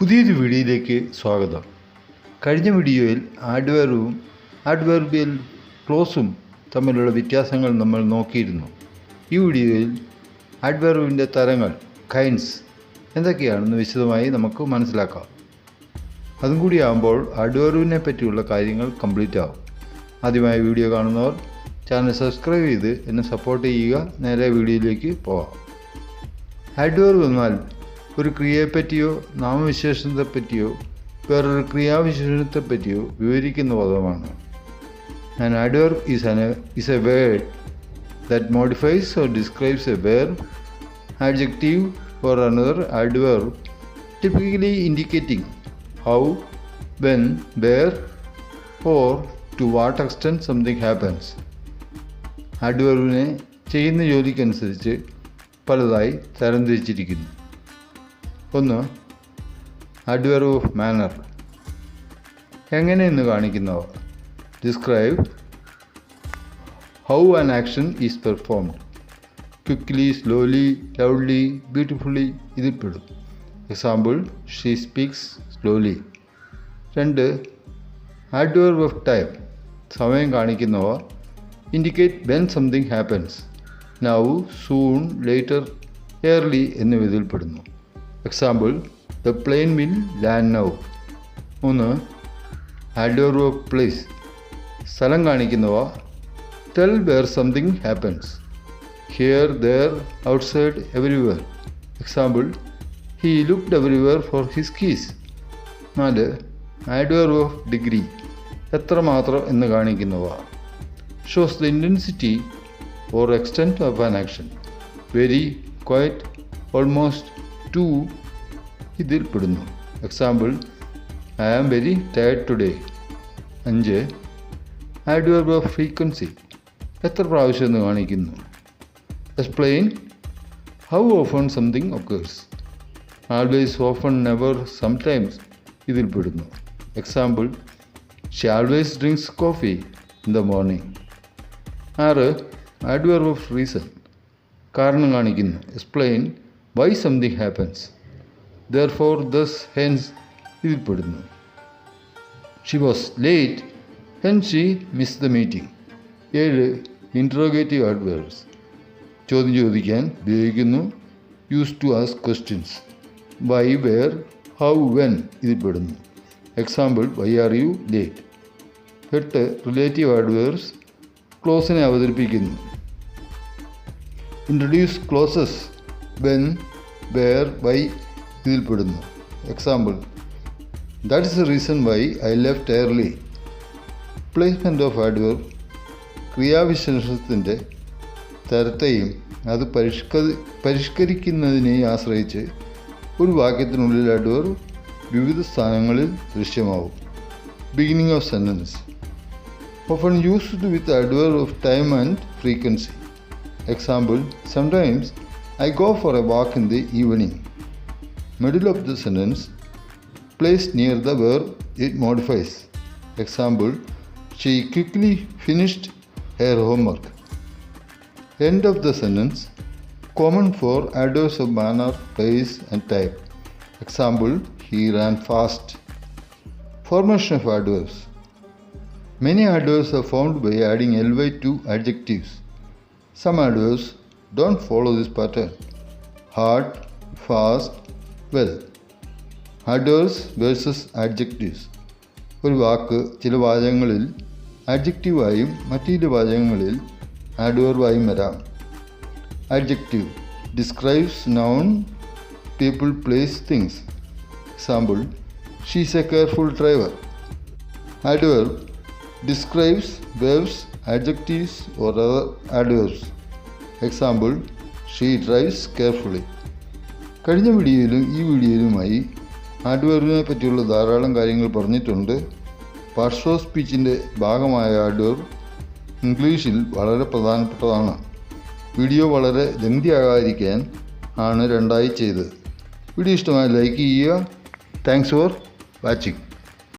പുതിയൊരു വീഡിയോയിലേക്ക് സ്വാഗതം. കഴിഞ്ഞ വീഡിയോയിൽ ആഡ്വെർബും ആഡ്വെർബിയൽ ക്ലോസും തമ്മിലുള്ള വ്യത്യാസങ്ങൾ നമ്മൾ നോക്കിയിരുന്നു. ഈ വീഡിയോയിൽ ആഡ്വെർബിൻ്റെ തരങ്ങൾ കൈൻഡ്സ് എന്തൊക്കെയാണെന്ന് വിശദമായി നമുക്ക് മനസ്സിലാക്കാം. അതും കൂടി ആകുമ്പോൾ ആഡ്വെർബിനെ പറ്റിയുള്ള കാര്യങ്ങൾ കംപ്ലീറ്റ് ആവും. ആദ്യമായി വീഡിയോ കാണുന്നവർ ചാനൽ സബ്സ്ക്രൈബ് ചെയ്ത് എന്നെ സപ്പോർട്ട് ചെയ്യുക. നേരെ വീഡിയോയിലേക്ക് പോകാം. ആഡ്വെർബ് എന്നാൽ ഒരു ക്രിയയെപ്പറ്റിയോ നാമവിശേഷണത്തെപ്പറ്റിയോ വേറൊരു ക്രിയാവിശേഷണത്തെപ്പറ്റിയോ വിവരിക്കുന്ന പദമാണ്. An adverb is a word that modifies or describes a verb, adjective or another adverb, typically indicating how, when, where or to what extent something happens. ആഡ്വെർബിനെ ചെയ്യുന്ന ജോലിക്കനുസരിച്ച് പലതായി തരംതിരിച്ചിരിക്കുന്നു. ഒന്ന്, ആഡ്വെർബ് ഓഫ് മാനർ, എങ്ങനെയെന്ന് കാണിക്കുന്നവ. Describe how an action is performed. Quickly, slowly, loudly, beautifully ഇതിൽപ്പെടും. Example, she speaks slowly. രണ്ട്, adverb of time, സമയം കാണിക്കുന്നവ. Indicate when something happens. Now, soon, later, early എന്നിവ ഇതിൽപ്പെടുന്നു. Example, the plane will land now. മൂന്ന്, adverb of place, സ്ഥലം കാണിക്കുന്നവ. Tell where something happens. Here, there, outside, everywhere. Example, he looked everywhere for his keys. നാല്, adverb of degree, എത്രമാത്രം എന്ന് കാണിക്കുന്നവ. Shows the intensity or extent of an action. Very, quite, almost, too ഇതിൽപ്പെടുന്നു. Example, I am very tired today. അഞ്ച്, adverb of frequency, എത്ര പ്രാവശ്യം എന്ന് കാണിക്കുന്നു. Explain how often something occurs. Always, often, never, sometimes ഇതിൽപ്പെടുന്നു. Example, she always drinks coffee in the morning. ആറ്, adverb of reason, കാരണം കാണിക്കുന്നു. Explain why something happens. Therefore, thus, hence ഇതിൽപ്പെടുന്നു. She was late, hence she missed the meeting. 7, interrogative ആഡ്വെർബ്സ്, ചോദ്യം ചോദിക്കാൻ ഉപയോഗിക്കുന്നു. Use to ask questions. why, where, how, when ഇതിൽപ്പെടുന്നു. Example, why are you late. 8, relative adverbs, ക്ലോസിനെ അവതരിപ്പിക്കുന്നു. Introduce clauses. when, where, why ഇതിൽപ്പെടുന്നു. Example, that is the reason why I left early. Placement of adverb, ക്രിയാവിശേഷണത്തിൻ്റെ തരത്തെയും അത് പരിഷ്കരിക്കുന്നതിനെയും ആശ്രയിച്ച് ഒരു വാക്യത്തിനുള്ളിൽ ആഡ്വെർബ് വിവിധ സ്ഥാനങ്ങളിൽ ദൃശ്യമാവും. Beginning of sentence, often used with adverb of time and frequency. Example, sometimes I go for a walk in the evening. Middle of the sentence, placed near the verb it modifies. Example, she quickly finished her homework. End of the sentence, common for adverbs of manner, place and type. Example, he ran fast. Formation of adverbs. Many adverbs are formed by adding ly to adjectives. Some adverbs don't follow this pattern. Hard, fast, well. Adverbs versus adjectives. ഒരു വാക്ക് ചില വാചകങ്ങളിൽ ആഡ്ജക്റ്റീവായും മറ്റു ചില വാചകങ്ങളിൽ ആഡ്വെർബായും വരാം. Adjective describes noun, people, place, things. Example, she is A careful driver. Adverb describes verbs, adjectives or other adverbs. Example, she drives carefully. കഴിഞ്ഞ വീഡിയോയിലും ഈ വീഡിയോയിലുമായി ആഡ്വെർബിനെ പറ്റിയുള്ള ധാരാളം കാര്യങ്ങൾ പറഞ്ഞിട്ടുണ്ട്. പാർട്സ് ഓഫ് സ്പീച്ചിൻ്റെ ഭാഗമായ ആഡ്വെർബ് ഇംഗ്ലീഷിൽ വളരെ പ്രധാനപ്പെട്ടതാണ്. വീഡിയോ വളരെ ലെങ്തിയാകാതിരിക്കാൻ ആണ് രണ്ടായി ചെയ്തത്. വീഡിയോ ഇഷ്ടമായി ലൈക്ക് ചെയ്യുക. Thanks for watching.